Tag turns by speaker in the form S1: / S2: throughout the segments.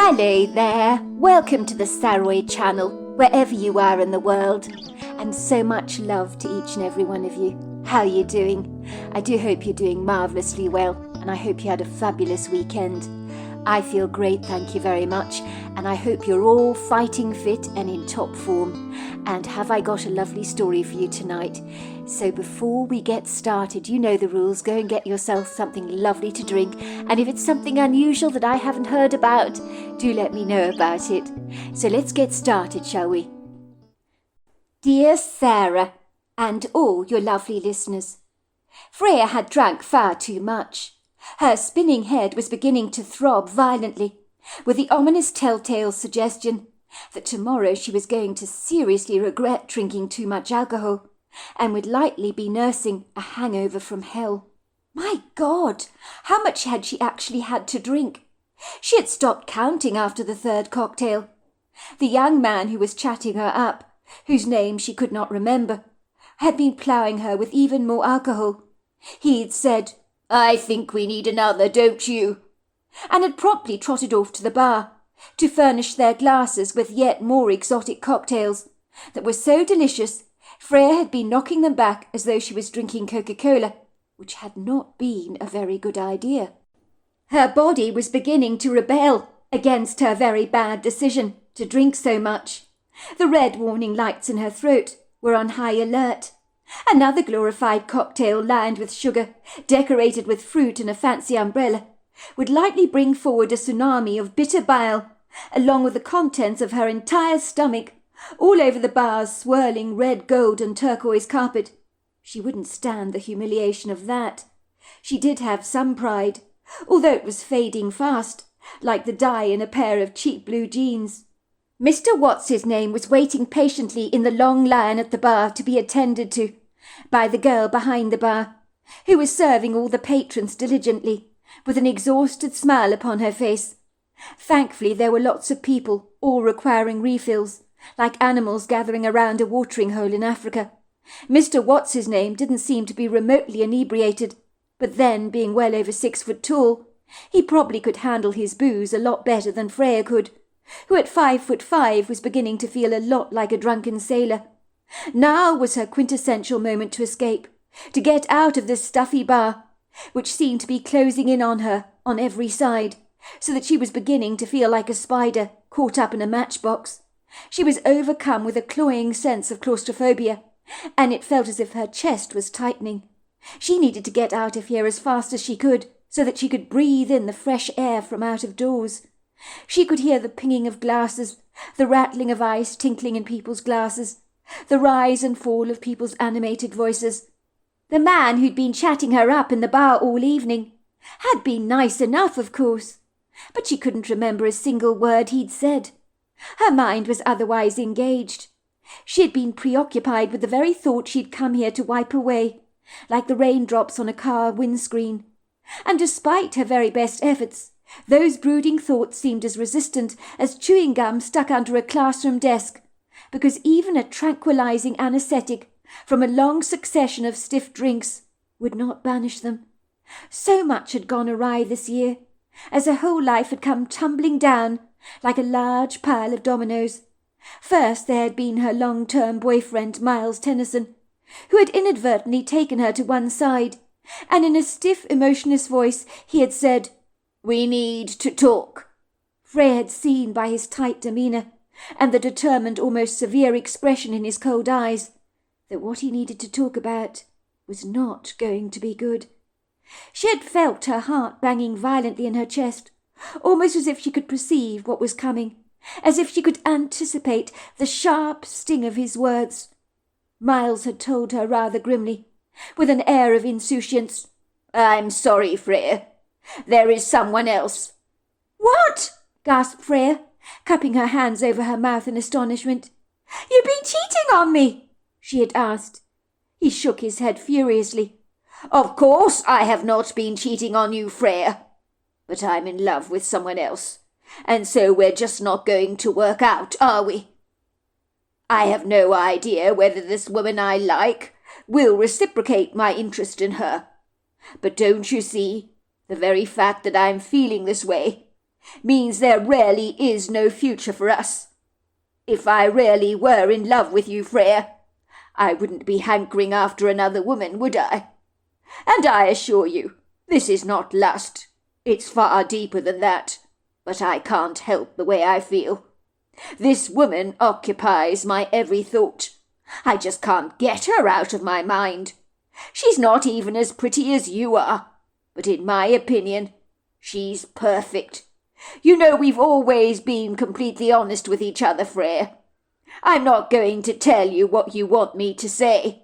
S1: Hello there, welcome to the Saroy channel, wherever you are in the world, and so much love to each and every one of you. How are you doing? I do hope you're doing marvellously well, and I hope you had a fabulous weekend. I feel great, thank you very much, and I hope you're all fighting fit and in top form. And have I got a lovely story for you tonight? So before we get started, you know the rules. Go and get yourself something lovely to drink, and if it's something unusual that I haven't heard about, do let me know about it. So let's get started, shall we? Dear Sarah, and all your lovely listeners, Freya had drank far too much. Her spinning head was beginning to throb violently, with the ominous telltale suggestion that tomorrow she was going to seriously regret drinking too much alcohol, and would likely be nursing a hangover from hell. My God, how much had she actually had to drink? She had stopped counting after the third cocktail. The young man who was chatting her up, whose name she could not remember, had been ploughing her with even more alcohol. He'd said, "I think we need another, don't you?" and had promptly trotted off to the bar to furnish their glasses with yet more exotic cocktails that were so delicious Freya had been knocking them back as though she was drinking Coca-Cola, which had not been a very good idea. Her body was beginning to rebel against her very bad decision to drink so much. The red warning lights in her throat were on high alert. Another glorified cocktail lined with sugar, decorated with fruit and a fancy umbrella, would likely bring forward a tsunami of bitter bile, along with the contents of her entire stomach, all over the bar's swirling red, gold and turquoise carpet. She wouldn't stand the humiliation of that. She did have some pride, although it was fading fast, like the dye in a pair of cheap blue jeans. Mr. What's-his-name was waiting patiently in the long line at the bar to be attended to by the girl behind the bar, who was serving all the patrons diligently, with an exhausted smile upon her face. Thankfully there were lots of people, all requiring refills, like animals gathering around a watering hole in Africa. Mr. What's-his-name didn't seem to be remotely inebriated, but then, being well over 6 foot tall, he probably could handle his booze a lot better than Freya could, who at 5'5" was beginning to feel a lot like a drunken sailor. Now was her quintessential moment to escape, to get out of this stuffy bar, which seemed to be closing in on her on every side, so that she was beginning to feel like a spider caught up in a matchbox. She was overcome with a cloying sense of claustrophobia, and it felt as if her chest was tightening. She needed to get out of here as fast as she could, so that she could breathe in the fresh air from out of doors. She could hear the pinging of glasses, the rattling of ice tinkling in people's glasses, the rise and fall of people's animated voices. The man who'd been chatting her up in the bar all evening had been nice enough, of course, but she couldn't remember a single word he'd said. Her mind was otherwise engaged. She had been preoccupied with the very thought she'd come here to wipe away, like the raindrops on a car windscreen. And despite her very best efforts, those brooding thoughts seemed as resistant as chewing gum stuck under a classroom desk, because even a tranquilizing anesthetic from a long succession of stiff drinks would not banish them. So much had gone awry this year, as her whole life had come tumbling down like a large pile of dominoes. First there had been her long-term boyfriend, Miles Tennyson, who had inadvertently taken her to one side, and in a stiff, emotionless voice he had said, "We need to talk." Freya had seen by his tight demeanour and the determined, almost severe expression in his cold eyes that what he needed to talk about was not going to be good. She had felt her heart banging violently in her chest, almost as if she could perceive what was coming, as if she could anticipate the sharp sting of his words. Miles had told her rather grimly, with an air of insouciance, "I'm sorry, Freya. There is someone else." "What?" gasped Freya, cupping her hands over her mouth in astonishment. "You've been cheating on me," she had asked. He shook his head furiously. "Of course I have not been cheating on you, Freya. But I'm in love with someone else, and so we're just not going to work out, are we? I have no idea whether this woman I like will reciprocate my interest in her. But don't you see, the very fact that I'm feeling this way means there really is no future for us. If I really were in love with you, Freya, I wouldn't be hankering after another woman, would I? And I assure you, this is not lust. It's far deeper than that, but I can't help the way I feel. This woman occupies my every thought. I just can't get her out of my mind. She's not even as pretty as you are, but in my opinion, she's perfect. You know we've always been completely honest with each other, Freya. I'm not going to tell you what you want me to say,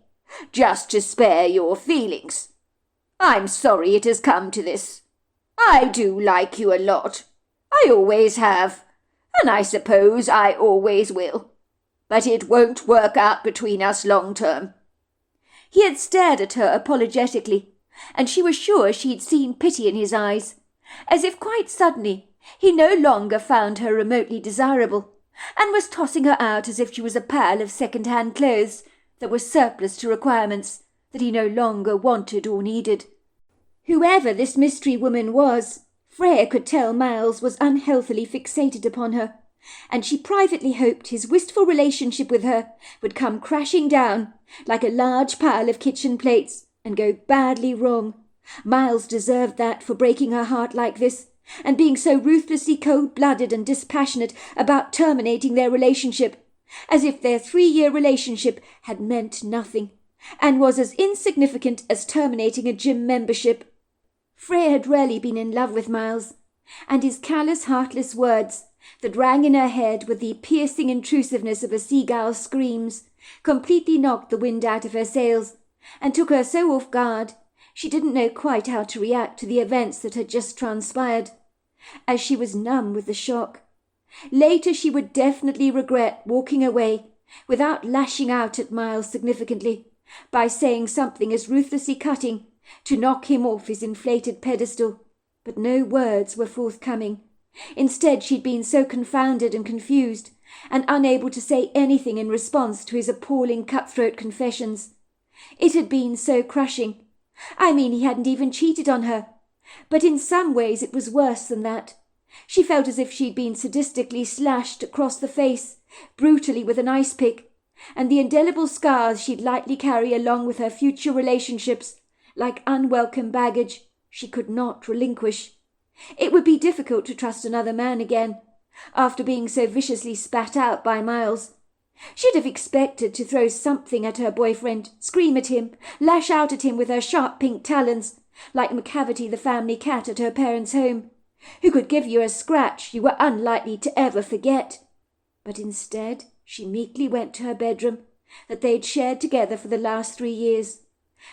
S1: just to spare your feelings. I'm sorry it has come to this. I do like you a lot. I always have, and I suppose I always will. But it won't work out between us long term. He had stared at her apologetically, and she was sure she'd seen pity in his eyes, as if quite suddenly he no longer found her remotely desirable, and was tossing her out as if she was a pile of second-hand clothes that were surplus to requirements that he no longer wanted or needed. Whoever this mystery woman was, Freya could tell Miles was unhealthily fixated upon her, and she privately hoped his wistful relationship with her would come crashing down like a large pile of kitchen plates and go badly wrong. Miles deserved that for breaking her heart like this, and being so ruthlessly cold-blooded and dispassionate about terminating their relationship, as if their 3-year relationship had meant nothing, and was as insignificant as terminating a gym membership. Freya had rarely been in love with Miles, and his callous, heartless words that rang in her head with the piercing intrusiveness of a seagull's screams completely knocked the wind out of her sails, and took her so off guard she didn't know quite how to react to the events that had just transpired, as she was numb with the shock. Later she would definitely regret walking away without lashing out at Miles significantly, by saying something as ruthlessly cutting to knock him off his inflated pedestal, but no words were forthcoming. Instead, she'd been so confounded and confused, and unable to say anything in response to his appalling cutthroat confessions. It had been so crushing. I mean, he hadn't even cheated on her, but in some ways it was worse than that. She felt as if she'd been sadistically slashed across the face, brutally with an ice pick, and the indelible scars she'd likely carry along with her future relationships, like unwelcome baggage, she could not relinquish. It would be difficult to trust another man again, after being so viciously spat out by Miles. She'd have expected to throw something at her boyfriend, scream at him, lash out at him with her sharp pink talons, like McCavity the family cat at her parents' home, who could give you a scratch you were unlikely to ever forget. But instead she meekly went to her bedroom that they'd shared together for the last 3 years,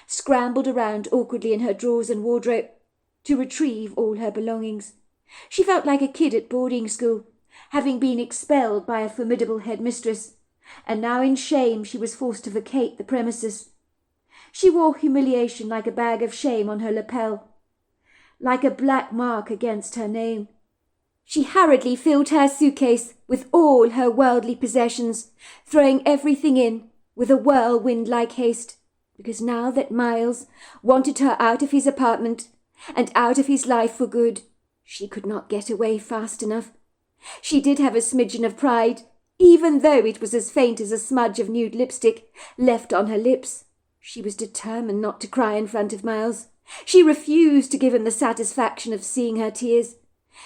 S1: scrambled around awkwardly in her drawers and wardrobe to retrieve all her belongings. She felt like a kid at boarding school, having been expelled by a formidable headmistress, and now in shame she was forced to vacate the premises. She wore humiliation like a bag of shame on her lapel, like a black mark against her name. She hurriedly filled her suitcase with all her worldly possessions, throwing everything in with a whirlwind-like haste, because now that Miles wanted her out of his apartment and out of his life for good, she could not get away fast enough. She did have a smidgen of pride, even though it was as faint as a smudge of nude lipstick left on her lips. She was determined not to cry in front of Miles. She refused to give him the satisfaction of seeing her tears.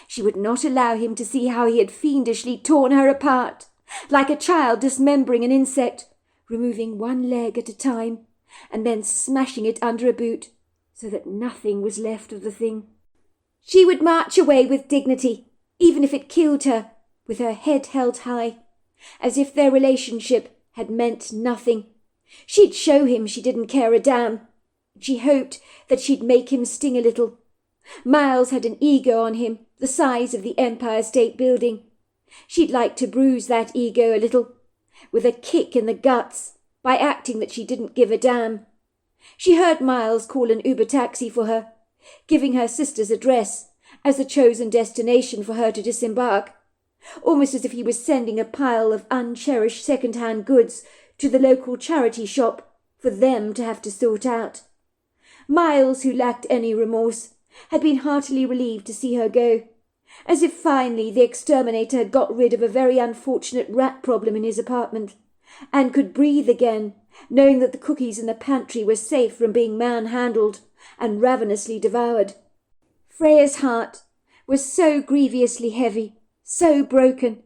S1: She would not allow him to see how he had fiendishly torn her apart, like a child dismembering an insect, removing one leg at a time, and then smashing it under a boot, so that nothing was left of the thing. She would march away with dignity, even if it killed her, with her head held high, as if their relationship had meant nothing. She'd show him she didn't care a damn. She hoped that she'd make him sting a little. Miles had an ego on him, the size of the Empire State Building. She'd like to bruise that ego a little, with a kick in the guts, by acting that she didn't give a damn. She heard Miles call an Uber taxi for her, giving her sister's address as the chosen destination for her to disembark, almost as if he was sending a pile of uncherished second-hand goods to the local charity shop for them to have to sort out. Miles, who lacked any remorse, had been heartily relieved to see her go, as if finally the exterminator had got rid of a very unfortunate rat problem in his apartment, and could breathe again, knowing that the cookies in the pantry were safe from being manhandled and ravenously devoured. Freya's heart was so grievously heavy, so broken.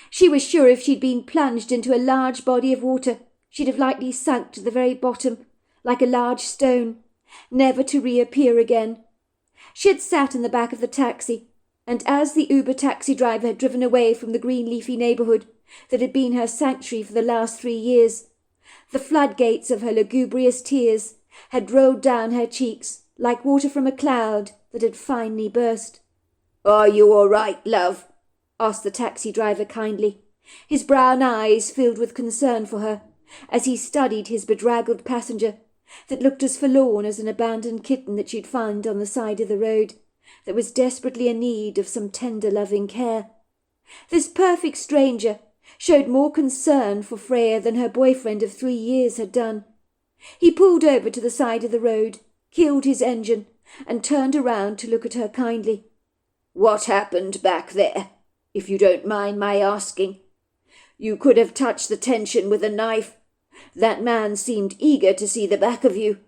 S1: She was sure if she'd been plunged into a large body of water, she'd have likely sunk to the very bottom, like a large stone, never to reappear again. She had sat in the back of the taxi, and as the Uber taxi driver had driven away from the green leafy neighbourhood that had been her sanctuary for the last 3 years, the floodgates of her lugubrious tears had rolled down her cheeks like water from a cloud that had finally burst. "Are you all right, love?" asked the taxi driver kindly, his brown eyes filled with concern for her, as he studied his bedraggled passenger, that looked as forlorn as an abandoned kitten that she'd found on the side of the road, that was desperately in need of some tender loving care. This perfect stranger showed more concern for Freya than her boyfriend of 3 years had done. He pulled over to the side of the road, killed his engine, and turned around to look at her kindly. "What happened back there, if you don't mind my asking? You could have touched the tension with a knife. That man seemed eager to see the back of you."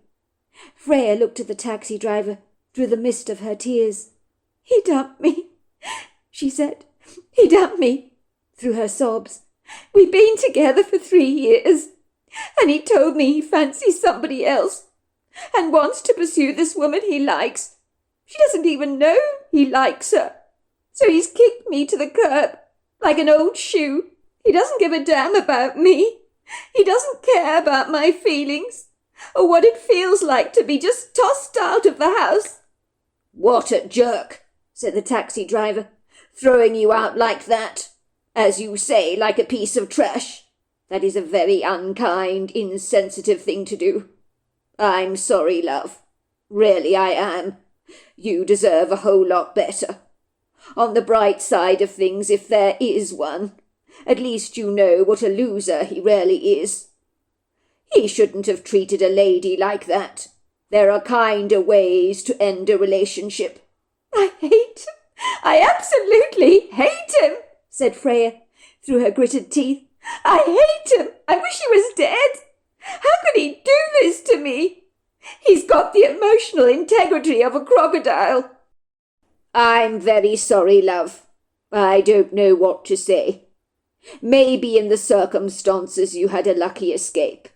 S1: Freya looked at the taxi driver through the mist of her tears. "He dumped me," she said. "He dumped me," through her sobs. "We've been together for 3 years, and he told me he fancies somebody else and wants to pursue this woman he likes. She doesn't even know he likes her. So he's kicked me to the curb like an old shoe. He doesn't give a damn about me. He doesn't care about my feelings or what it feels like to be just tossed out of the house." "What a jerk," said the taxi driver, "throwing you out like that. As you say, like a piece of trash. That is a very unkind, insensitive thing to do. I'm sorry, love. Really I am. You deserve a whole lot better. On the bright side of things, if there is one, at least you know what a loser he really is. He shouldn't have treated a lady like that. There are kinder ways to end a relationship." "I hate him. I absolutely hate him," said Freya through her gritted teeth. "I hate him. I wish he was dead. How could he do this to me? He's got the emotional integrity of a crocodile." "I'm very sorry, love. I don't know what to say. Maybe in the circumstances you had a lucky escape.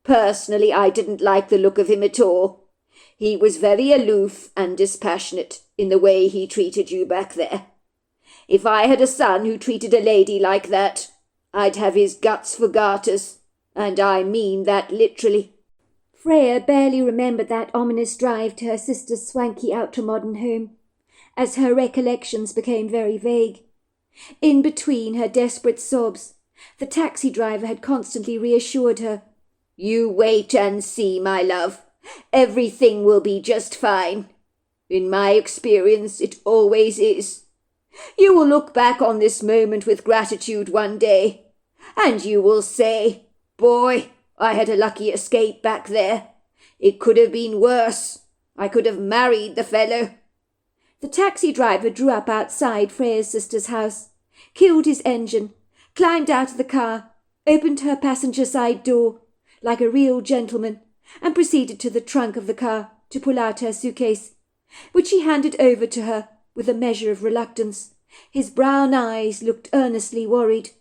S1: Personally, I didn't like the look of him at all. He was very aloof and dispassionate in the way he treated you back there. If I had a son who treated a lady like that, I'd have his guts for garters, and I mean that literally." Freya barely remembered that ominous drive to her sister's swanky ultra-modern home, as her recollections became very vague. In between her desperate sobs, the taxi driver had constantly reassured her. "You wait and see, my love. Everything will be just fine. In my experience, it always is. You will look back on this moment with gratitude one day, and you will say, 'Boy, I had a lucky escape back there. It could have been worse. I could have married the fellow.'" The taxi driver drew up outside Freya's sister's house, killed his engine, climbed out of the car, opened her passenger side door like a real gentleman, and proceeded to the trunk of the car to pull out her suitcase, which he handed over to her with a measure of reluctance. His brown eyes looked earnestly worried.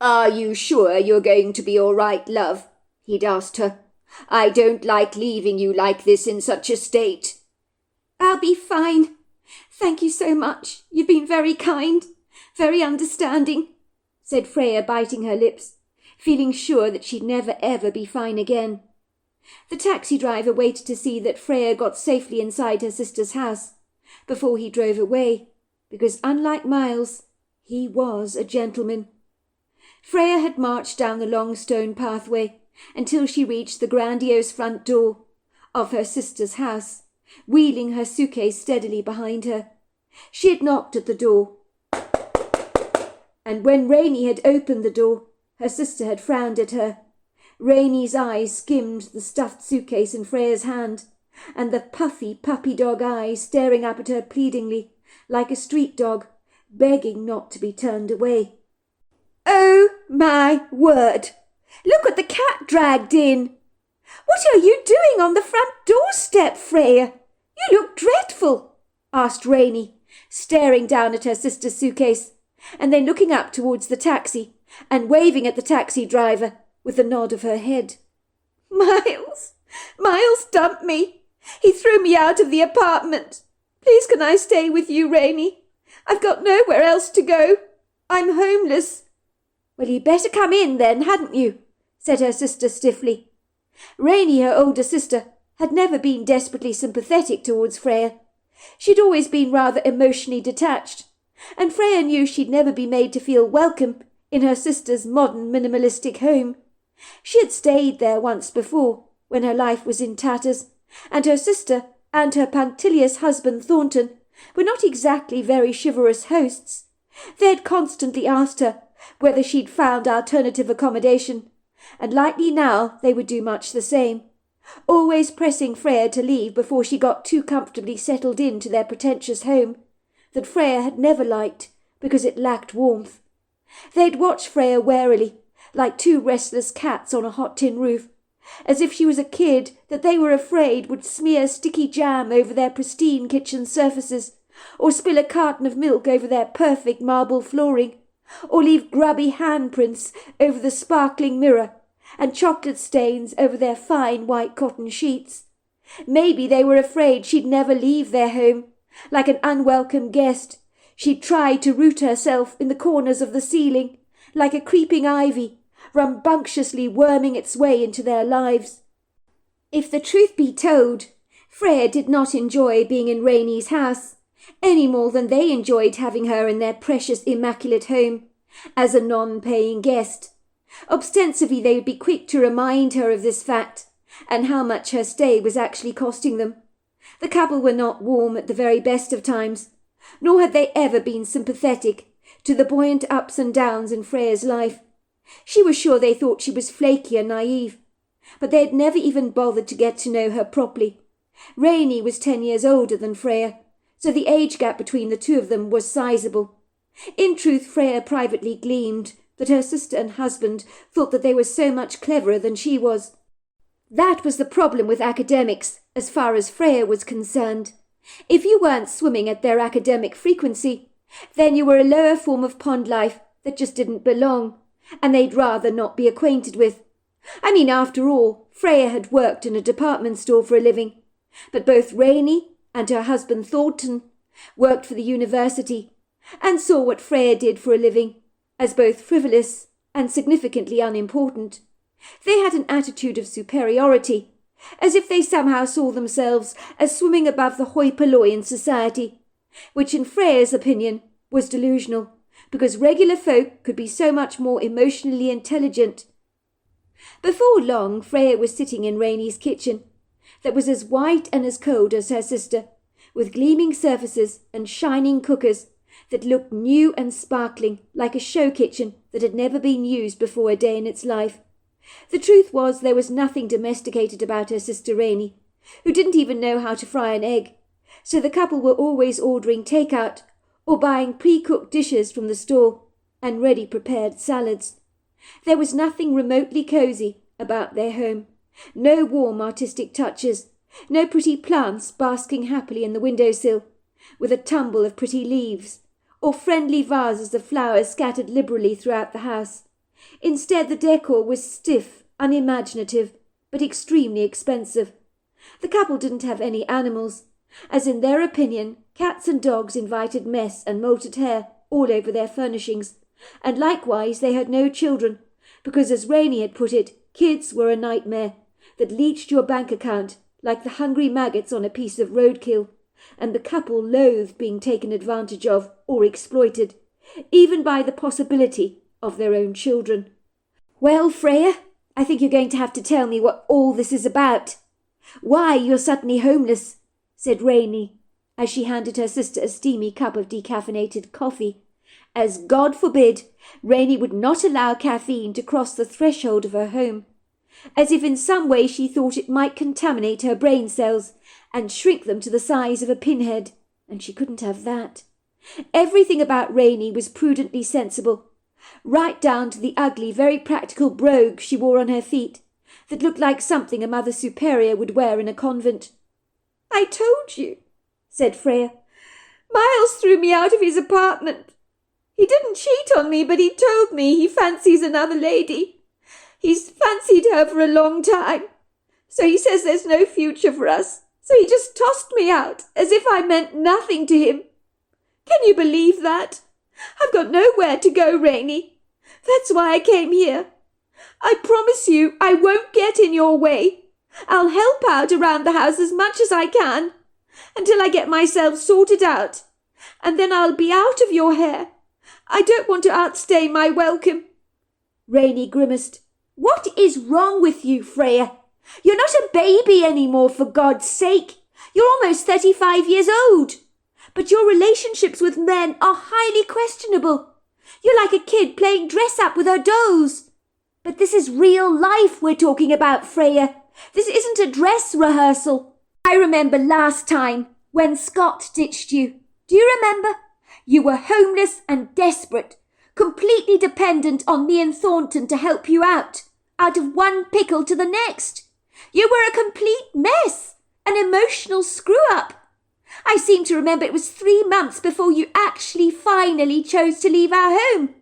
S1: "Are you sure you're going to be all right, love?" he'd asked her. "I don't like leaving you like this in such a state." "I'll be fine. Thank you so much. You've been very kind, very understanding," said Freya, biting her lips, feeling sure that she'd never ever be fine again. The taxi driver waited to see that Freya got safely inside her sister's house before he drove away, because unlike Miles, he was a gentleman. Freya had marched down the long stone pathway until she reached the grandiose front door of her sister's house, wheeling her suitcase steadily behind her. She had knocked at the door, and when Rainey had opened the door, her sister had frowned at her. Rainey's eyes skimmed the stuffed suitcase in Freya's hand, and the puffy puppy dog eyes staring up at her pleadingly, like a street dog, begging not to be turned away. "Oh, my word! Look at the cat dragged in! What are you doing on the front doorstep, Freya? You look dreadful," asked Rainey, staring down at her sister's suitcase, and then looking up towards the taxi and waving at the taxi driver with a nod of her head. Miles dumped me. He threw me out of the apartment. Please can I stay with you, Rainey? I've got nowhere else to go. I'm homeless." "Well, you'd better come in then, hadn't you?" said her sister stiffly. Rainey, her older sister, had never been desperately sympathetic towards Freya. She'd always been rather emotionally detached, and Freya knew she'd never be made to feel welcome in her sister's modern minimalistic home. She had stayed there once before, when her life was in tatters, and her sister and her punctilious husband Thornton were not exactly very chivalrous hosts. They had constantly asked her whether she'd found alternative accommodation, and likely now they would do much the same, always pressing Freya to leave before she got too comfortably settled into their pretentious home, that Freya had never liked because it lacked warmth. They'd watch Freya warily, like two restless cats on a hot tin roof, as if she was a kid that they were afraid would smear sticky jam over their pristine kitchen surfaces, or spill a carton of milk over their perfect marble flooring, or leave grubby handprints over the sparkling mirror, and chocolate stains over their fine white cotton sheets. Maybe they were afraid she'd never leave their home. Like an unwelcome guest, she'd try to root herself in the corners of the ceiling, like a creeping ivy, rambunctiously worming its way into their lives. If the truth be told, Freya did not enjoy being in Rainey's house, any more than they enjoyed having her in their precious immaculate home, as a non-paying guest. Ostensibly they would be quick to remind her of this fact, and how much her stay was actually costing them. The couple were not warm at the very best of times, nor had they ever been sympathetic to the buoyant ups and downs in Freya's life. She was sure they thought she was flaky and naive, but they had never even bothered to get to know her properly. Rainey was 10 years older than Freya, so the age gap between the two of them was sizable. In truth, Freya privately gleamed that her sister and husband thought that they were so much cleverer than she was. That was the problem with academics, as far as Freya was concerned. If you weren't swimming at their academic frequency, then you were a lower form of pond life that just didn't belong, and they'd rather not be acquainted with. I mean, after all, Freya had worked in a department store for a living, but both Rainey and her husband Thornton worked for the university, and saw what Freya did for a living as both frivolous and significantly unimportant. They had an attitude of superiority, as if they somehow saw themselves as swimming above the hoi polloi in society, which in Freya's opinion was delusional, because regular folk could be so much more emotionally intelligent. Before long, Freya was sitting in Rainey's kitchen, that was as white and as cold as her sister, with gleaming surfaces and shining cookers that looked new and sparkling, like a show kitchen that had never been used before a day in its life. The truth was there was nothing domesticated about her sister Rainey, who didn't even know how to fry an egg, so the couple were always ordering takeout or buying pre-cooked dishes from the store and ready-prepared salads. There was nothing remotely cosy about their home, no warm artistic touches, no pretty plants basking happily in the windowsill with a tumble of pretty leaves, or friendly vases of flowers scattered liberally throughout the house. Instead, the decor was stiff, unimaginative, but extremely expensive. The couple didn't have any animals, as in their opinion cats and dogs invited mess and molted hair all over their furnishings, and likewise they had no children, because as Rainey had put it, kids were a nightmare that leached your bank account like the hungry maggots on a piece of roadkill, and the couple loathed being taken advantage of or exploited, even by the possibility of their own children. "Well, Freya, I think you're going to have to tell me what all this is about. Why you're suddenly homeless," said Rainey, as she handed her sister a steamy cup of decaffeinated coffee, as God forbid Rainey would not allow caffeine to cross the threshold of her home, as if in some way she thought it might contaminate her brain cells and shrink them to the size of a pinhead, and she couldn't have that. Everything about Rainey was prudently sensible, right down to the ugly, very practical brogue she wore on her feet, that looked like something a Mother Superior would wear in a convent. "I told you," said Freya. "Miles threw me out of his apartment. He didn't cheat on me, but he told me he fancies another lady. He's fancied her for a long time. So he says there's no future for us. So he just tossed me out, as if I meant nothing to him. Can you believe that? I've got nowhere to go, Rainey. That's why I came here. I promise you I won't get in your way. I'll help out around the house as much as I can, until I get myself sorted out, and then I'll be out of your hair. I don't want to outstay my welcome." Rainey grimaced. "What is wrong with you, Freya? You're not a baby anymore, for God's sake. You're almost 35 years old. But your relationships with men are highly questionable. You're like a kid playing dress-up with her dolls. But this is real life we're talking about, Freya. This isn't a dress rehearsal. I remember last time when Scott ditched you. Do you remember? You were homeless and desperate, completely dependent on me and Thornton to help you out of one pickle to the next. You were a complete mess, an emotional screw-up. I seem to remember it was 3 months before you actually finally chose to leave our home.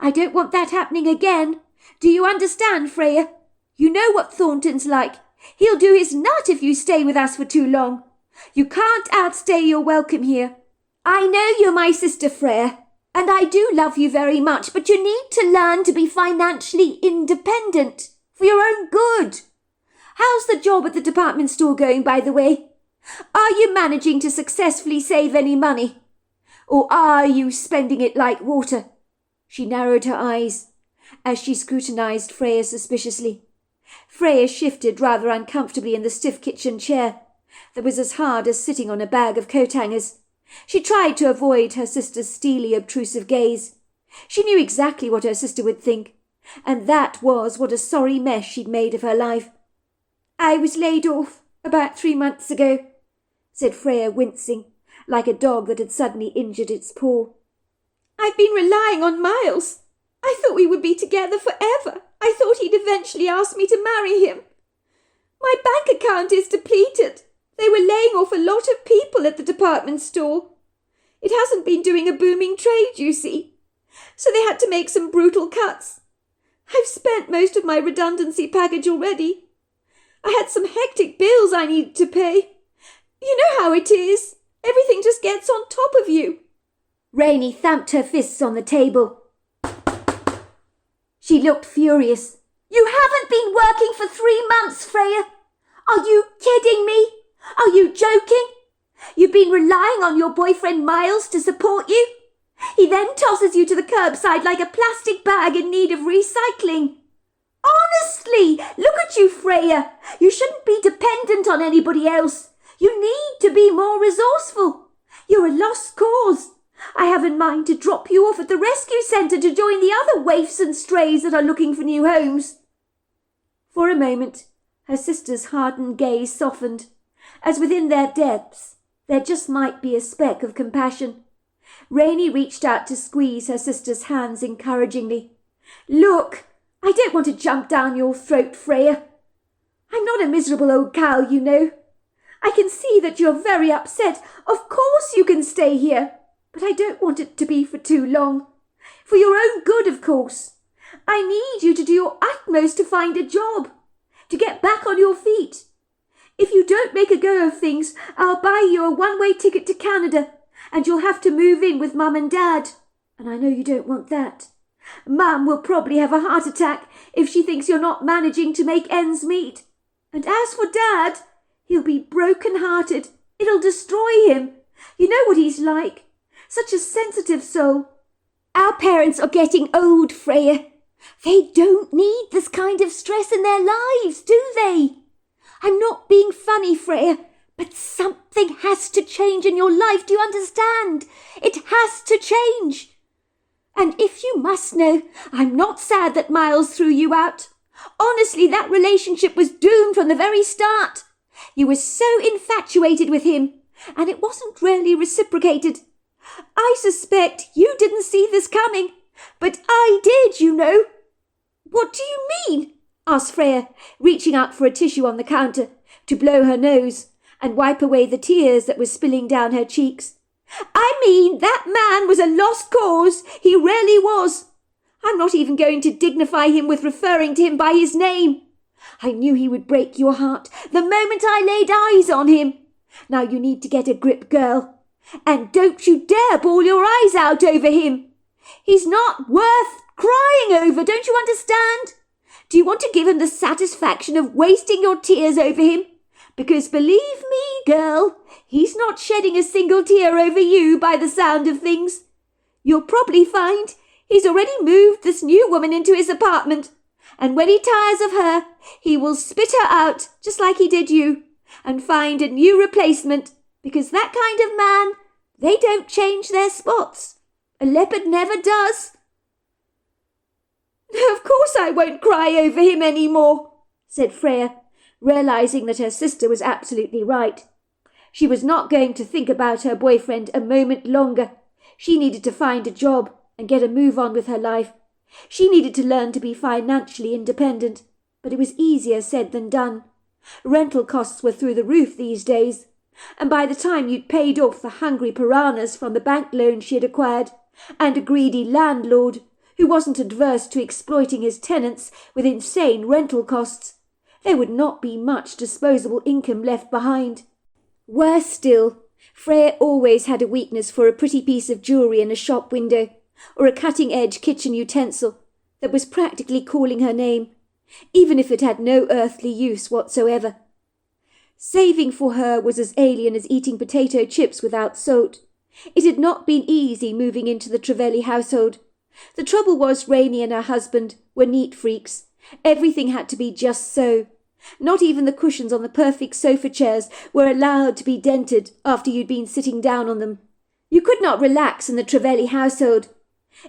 S1: I don't want that happening again. Do you understand, Freya? You know what Thornton's like. He'll do his nut if you stay with us for too long. You can't outstay your welcome here. I know you're my sister, Freya, and I do love you very much, but you need to learn to be financially independent for your own good. How's the job at the department store going, by the way? Are you managing to successfully save any money? Or are you spending it like water?" She narrowed her eyes as she scrutinized Freya suspiciously. Freya shifted rather uncomfortably in the stiff kitchen chair that was as hard as sitting on a bag of coat hangers. She tried to avoid her sister's steely, obtrusive gaze. She knew exactly what her sister would think, and that was what a sorry mess she'd made of her life. "I was laid off about 3 months ago," said Freya, wincing, like a dog that had suddenly injured its paw. "I've been relying on Miles. I thought we would be together forever. I thought he'd eventually ask me to marry him. My bank account is depleted. They were laying off a lot of people at the department store. It hasn't been doing a booming trade, you see. So they had to make some brutal cuts. I've spent most of my redundancy package already. I had some hectic bills I needed to pay. You know how it is. Everything just gets on top of you." Rainey thumped her fists on the table. She looked furious. "You haven't been working for 3 months, Freya. Are you kidding me? Are you joking? You've been relying on your boyfriend Miles to support you? He then tosses you to the curbside like a plastic bag in need of recycling. Honestly, look at you, Freya. You shouldn't be dependent on anybody else. You need to be more resourceful. You're a lost cause. I have in mind to drop you off at the rescue centre to join the other waifs and strays that are looking for new homes." For a moment, her sister's hardened gaze softened, as within their depths there just might be a speck of compassion. Rainey reached out to squeeze her sister's hands encouragingly. "Look, I don't want to jump down your throat, Freya. I'm not a miserable old cow, you know. I can see that you're very upset. Of course you can stay here, but I don't want it to be for too long. For your own good, of course. I need you to do your utmost to find a job, to get back on your feet. If you don't make a go of things, I'll buy you a one-way ticket to Canada, and you'll have to move in with Mum and Dad. And I know you don't want that. Mum will probably have a heart attack if she thinks you're not managing to make ends meet. And as for Dad, he'll be broken-hearted. It'll destroy him. You know what he's like. Such a sensitive soul. Our parents are getting old, Freya. They don't need this kind of stress in their lives, do they? I'm not being funny, Freya, but something has to change in your life, do you understand? It has to change. And if you must know, I'm not sad that Miles threw you out. Honestly, that relationship was doomed from the very start. You were so infatuated with him, and it wasn't really reciprocated. I suspect you didn't see this coming, but I did, you know." "What do you mean?" asked Freya, reaching out for a tissue on the counter to blow her nose and wipe away the tears that were spilling down her cheeks. "I mean, that man was a lost cause. He really was. I'm not even going to dignify him with referring to him by his name. I knew he would break your heart the moment I laid eyes on him. Now you need to get a grip, girl. And don't you dare bawl your eyes out over him. He's not worth crying over, don't you understand? Do you want to give him the satisfaction of wasting your tears over him? Because believe me, girl, he's not shedding a single tear over you by the sound of things. You'll probably find he's already moved this new woman into his apartment, and when he tires of her, he will spit her out just like he did you, and find a new replacement, because that kind of man, they don't change their spots. A leopard never does." "Of course I won't cry over him any more," said Freya, realizing that her sister was absolutely right. She was not going to think about her boyfriend a moment longer. She needed to find a job and get a move on with her life. She needed to learn to be financially independent, but it was easier said than done. Rental costs were through the roof these days, and by the time you'd paid off the hungry piranhas from the bank loan she had acquired, and a greedy landlord who wasn't adverse to exploiting his tenants with insane rental costs, there would not be much disposable income left behind. Worse still, Freya always had a weakness for a pretty piece of jewellery in a shop window, or a cutting-edge kitchen utensil that was practically calling her name, even if it had no earthly use whatsoever. Saving for her was as alien as eating potato chips without salt. It had not been easy moving into the Trevelli household. The trouble was Rainey and her husband were neat freaks. Everything had to be just so. Not even the cushions on the perfect sofa chairs were allowed to be dented after you'd been sitting down on them. You could not relax in the Trevelli household.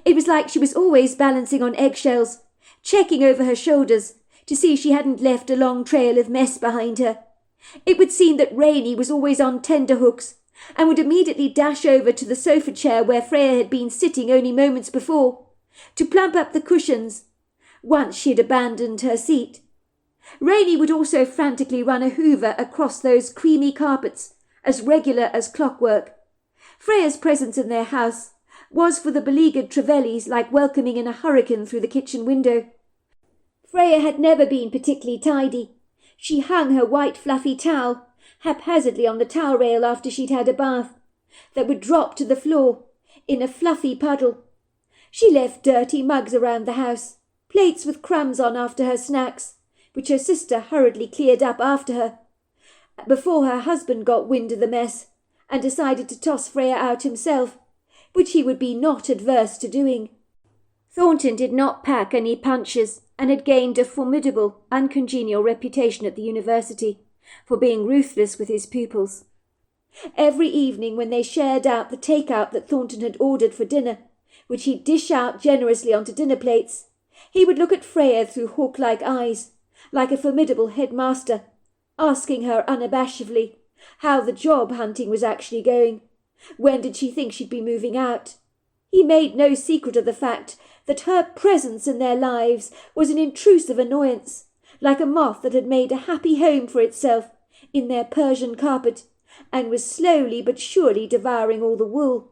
S1: It was like she was always balancing on eggshells, checking over her shoulders to see she hadn't left a long trail of mess behind her. It would seem that Rainey was always on tenterhooks, and would immediately dash over to the sofa chair where Freya had been sitting only moments before, to plump up the cushions, once she had abandoned her seat. Rainey would also frantically run a hoover across those creamy carpets, as regular as clockwork. Freya's presence in their house was for the beleaguered Trevellis like welcoming in a hurricane through the kitchen window. Freya had never been particularly tidy. She hung her white fluffy towel haphazardly on the towel rail after she'd had a bath, that would drop to the floor in a fluffy puddle. She left dirty mugs around the house, plates with crumbs on after her snacks, which her sister hurriedly cleared up after her, before her husband got wind of the mess and decided to toss Freya out himself, which he would be not adverse to doing. Thornton did not pack any punches and had gained a formidable, uncongenial reputation at the university for being ruthless with his pupils. Every evening when they shared out the take-out that Thornton had ordered for dinner, which he'd dish out generously onto dinner plates, he would look at Freya through hawk-like eyes, like a formidable headmaster, asking her unabashedly how the job hunting was actually going. When did she think she'd be moving out? He made no secret of the fact that her presence in their lives was an intrusive annoyance, like a moth that had made a happy home for itself in their Persian carpet, and was slowly but surely devouring all the wool.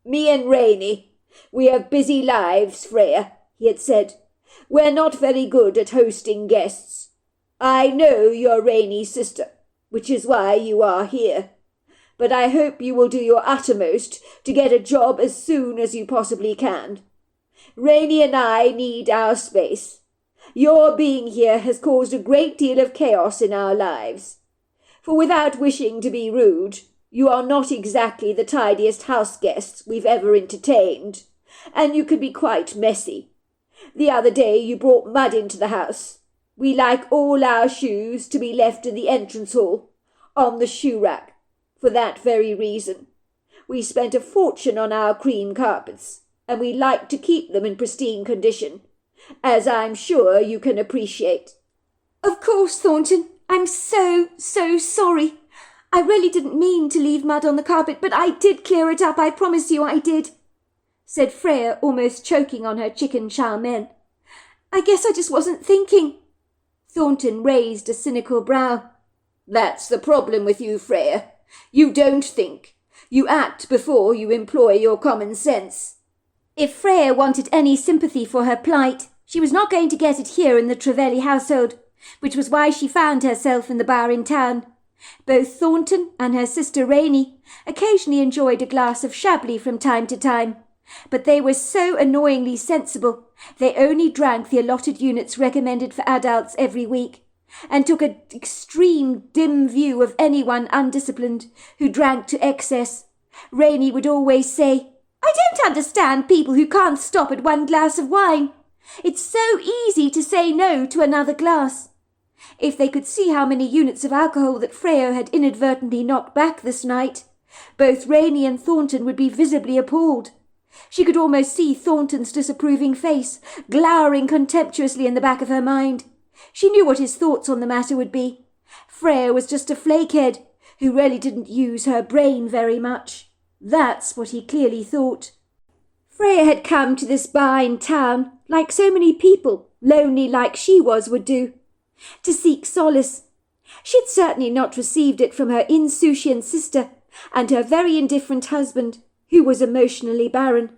S1: "Me and Rainey, we have busy lives, Freya," he had said. "We're not very good at hosting guests. I know you're Rainey's sister, which is why you are here. But I hope you will do your uttermost to get a job as soon as you possibly can. Rainey and I need our space. Your being here has caused a great deal of chaos in our lives. For without wishing to be rude, you are not exactly the tidiest house guests we've ever entertained, and you can be quite messy. The other day you brought mud into the house. We like all our shoes to be left in the entrance hall, on the shoe rack, for that very reason. We spent a fortune on our cream carpets, and we like to keep them in pristine condition, as I'm sure you can appreciate." "Of course, Thornton. I'm so sorry. I really didn't mean to leave mud on the carpet, but I did clear it up, I promise you I did, said Freya, almost choking on her chicken chow mein. I guess I just wasn't thinking. Thornton raised a cynical brow. That's the problem with you, Freya. You don't think. You act before you employ your common sense. If Freya wanted any sympathy for her plight, she was not going to get it here in the Trevelli household, which was why she found herself in the bar in town. Both Thornton and her sister Rainey occasionally enjoyed a glass of Chablis from time to time, but they were so annoyingly sensible they only drank the allotted units recommended for adults every week, and took an extreme dim view of anyone undisciplined who drank to excess. Rainey would always say, I don't understand people who can't stop at one glass of wine. It's so easy to say no to another glass. If they could see how many units of alcohol that Freya had inadvertently knocked back this night, both Rainey and Thornton would be visibly appalled. She could almost see Thornton's disapproving face, glowering contemptuously in the back of her mind. She knew what his thoughts on the matter would be. Freya was just a flakehead who really didn't use her brain very much. That's what he clearly thought. Freya had come to this bar in town, like so many people, lonely like she was, would do, to seek solace. She had certainly not received it from her insouciant sister and her very indifferent husband, who was emotionally barren.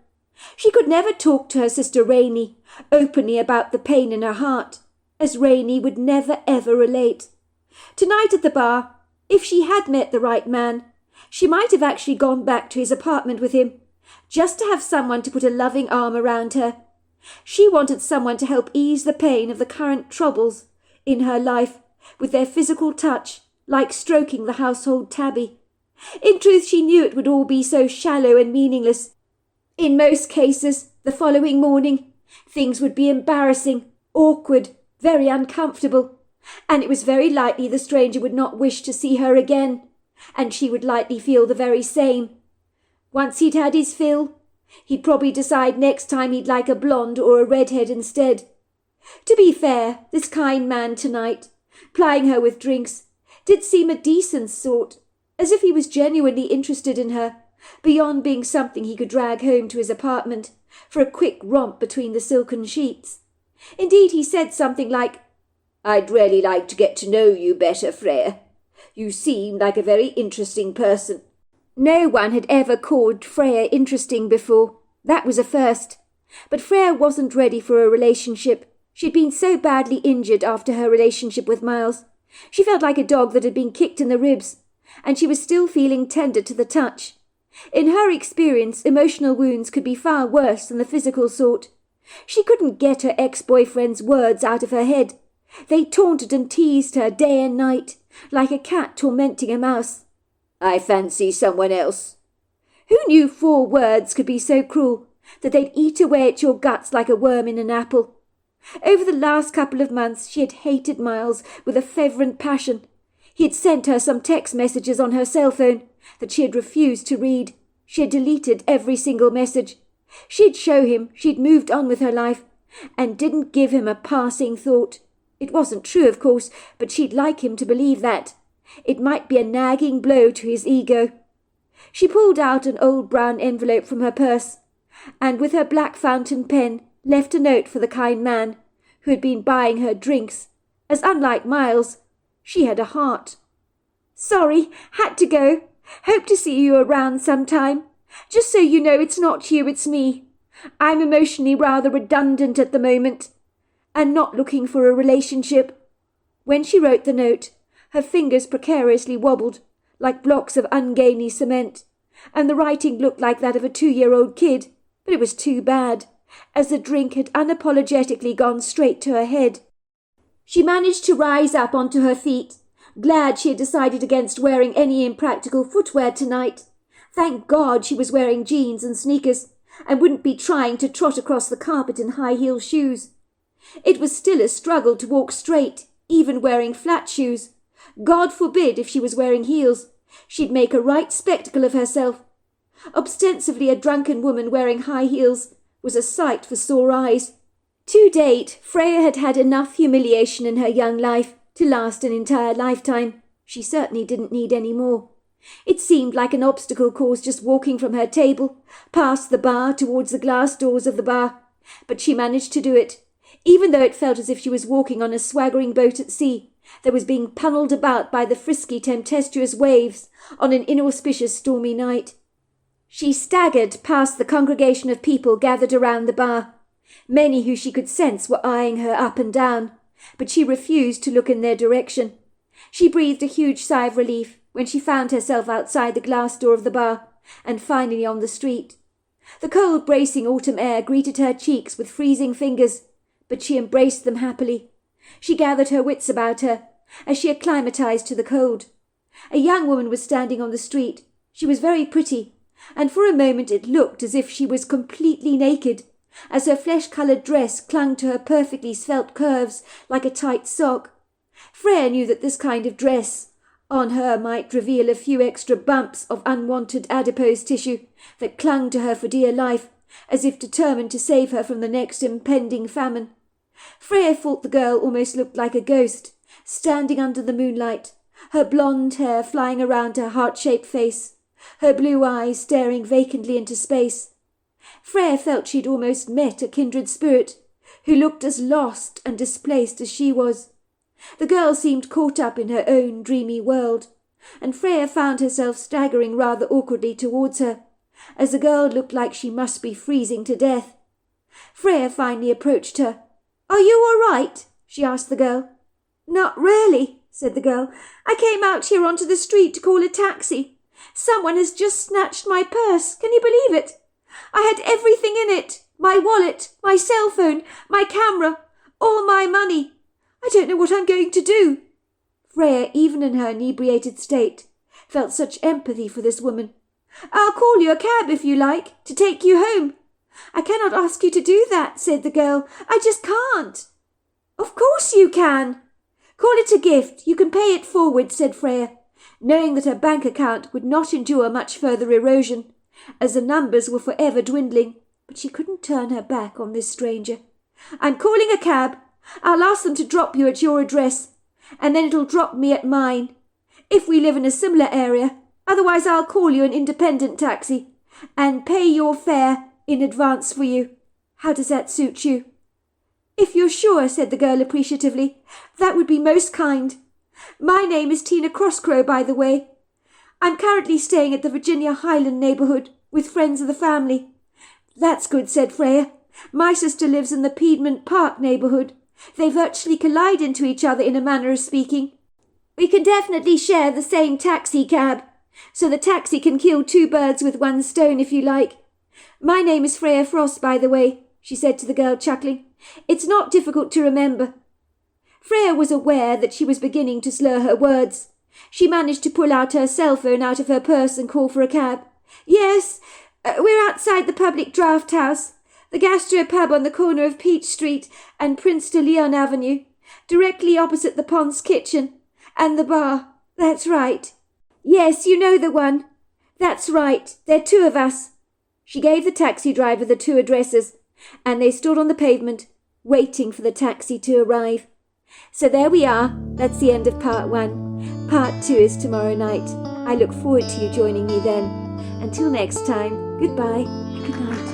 S1: She could never talk to her sister Rainey openly about the pain in her heart, as Rainey would never ever relate. Tonight at the bar, if she had met the right man, she might have actually gone back to his apartment with him, just to have someone to put a loving arm around her. She wanted someone to help ease the pain of the current troubles in her life with their physical touch, like stroking the household tabby. In truth, she knew it would all be so shallow and meaningless. In most cases, the following morning, things would be embarrassing, awkward, very uncomfortable, and it was very likely the stranger would not wish to see her again, and she would likely feel the very same. Once he'd had his fill, he'd probably decide next time he'd like a blonde or a redhead instead. To be fair, this kind man tonight, plying her with drinks, did seem a decent sort, as if he was genuinely interested in her, beyond being something he could drag home to his apartment for a quick romp between the silken sheets. Indeed, he said something like, I'd really like to get to know you better, Freya. You seem like a very interesting person. No one had ever called Freya interesting before. That was a first. But Freya wasn't ready for a relationship. She'd been so badly injured after her relationship with Miles. She felt like a dog that had been kicked in the ribs, and she was still feeling tender to the touch. In her experience, emotional wounds could be far worse than the physical sort. She couldn't get her ex-boyfriend's words out of her head. They taunted and teased her day and night, like a cat tormenting a mouse. I fancy someone else. Who knew 4 words could be so cruel that they'd eat away at your guts like a worm in an apple? Over the last couple of months she had hated Miles with a fervent passion. He had sent her some text messages on her cell phone that she had refused to read. She had deleted every single message. She'd show him she'd moved on with her life and didn't give him a passing thought. It wasn't true, of course, but she'd like him to believe that. It might be a nagging blow to his ego. She pulled out an old brown envelope from her purse, and with her black fountain pen left a note for the kind man who had been buying her drinks, as unlike Miles, she had a heart. Sorry, had to go. Hope to see you around sometime. Just so you know, it's not you, it's me. I'm emotionally rather redundant at the moment, and not looking for a relationship. When she wrote the note, her fingers precariously wobbled, like blocks of ungainly cement, and the writing looked like that of a 2-year-old kid, but it was too bad, as the drink had unapologetically gone straight to her head. She managed to rise up onto her feet, glad she had decided against wearing any impractical footwear tonight. Thank God she was wearing jeans and sneakers, and wouldn't be trying to trot across the carpet in high-heel shoes. It was still a struggle to walk straight, even wearing flat shoes. God forbid if she was wearing heels. She'd make a right spectacle of herself. Ostensibly a drunken woman wearing high heels was a sight for sore eyes. To date, Freya had had enough humiliation in her young life to last an entire lifetime. She certainly didn't need any more. It seemed like an obstacle course just walking from her table, past the bar towards the glass doors of the bar. But she managed to do it, even though it felt as if she was walking on a swaggering boat at sea that was being pummelled about by the frisky, tempestuous waves on an inauspicious stormy night. She staggered past the congregation of people gathered around the bar. Many who she could sense were eyeing her up and down, but she refused to look in their direction. She breathed a huge sigh of relief when she found herself outside the glass door of the bar and finally on the street. The cold, bracing autumn air greeted her cheeks with freezing fingers, but she embraced them happily. She gathered her wits about her as she acclimatized to the cold. A young woman was standing on the street. She was very pretty, and for a moment it looked as if she was completely naked, as her flesh-coloured dress clung to her perfectly svelte curves like a tight sock. Freya knew that this kind of dress on her might reveal a few extra bumps of unwanted adipose tissue that clung to her for dear life, as if determined to save her from the next impending famine. Freya thought the girl almost looked like a ghost, standing under the moonlight, her blonde hair flying around her heart-shaped face, her blue eyes staring vacantly into space. Freya felt she'd almost met a kindred spirit, who looked as lost and displaced as she was. The girl seemed caught up in her own dreamy world, and Freya found herself staggering rather awkwardly towards her, as the girl looked like she must be freezing to death. Freya finally approached her. "Are you all right?" she asked the girl. "Not really," said the girl. "I came out here onto the street to call a taxi. Someone has just snatched my purse. Can you believe it? I had everything in it. My wallet, my cell phone, my camera, all my money. I don't know what I'm going to do." Freya, even in her inebriated state, felt such empathy for this woman. "I'll call you a cab if you like, to take you home." "I cannot ask you to do that," said the girl. "I just can't." "Of course you can." "Call it a gift. You can pay it forward," said Freya, knowing that her bank account would not endure much further erosion, as the numbers were forever dwindling. But she couldn't turn her back on this stranger. "I'm calling a cab. I'll ask them to drop you at your address, and then it'll drop me at mine, if we live in a similar area. Otherwise I'll call you an independent taxi, and pay your fare in advance for you. How does that suit you?" "If you're sure," said the girl appreciatively, "that would be most kind. My name is Tina Crosscrow, by the way. I'm currently staying at the Virginia Highland neighbourhood with friends of the family." "That's good," said Freya. "My sister lives in the Piedmont Park neighbourhood. They virtually collide into each other in a manner of speaking. We can definitely share the same taxi cab, so the taxi can kill two birds with one stone if you like. My name is Freya Frost, by the way," she said to the girl, chuckling. "It's not difficult to remember." Freya was aware that she was beginning to slur her words. She managed to pull out her cell phone out of her purse and call for a cab. "Yes, we're outside the public draft house, the gastropub on the corner of Peach Street and Prince de Leon Avenue, directly opposite the Pond's Kitchen, and the bar. That's right." "Yes, you know the one." "That's right. There are two of us." She gave the taxi driver the two addresses, and they stood on the pavement, waiting for the taxi to arrive. So there we are. That's the end of part 1. Part 2 is tomorrow night. I look forward to you joining me then. Until next time, goodbye. Good night.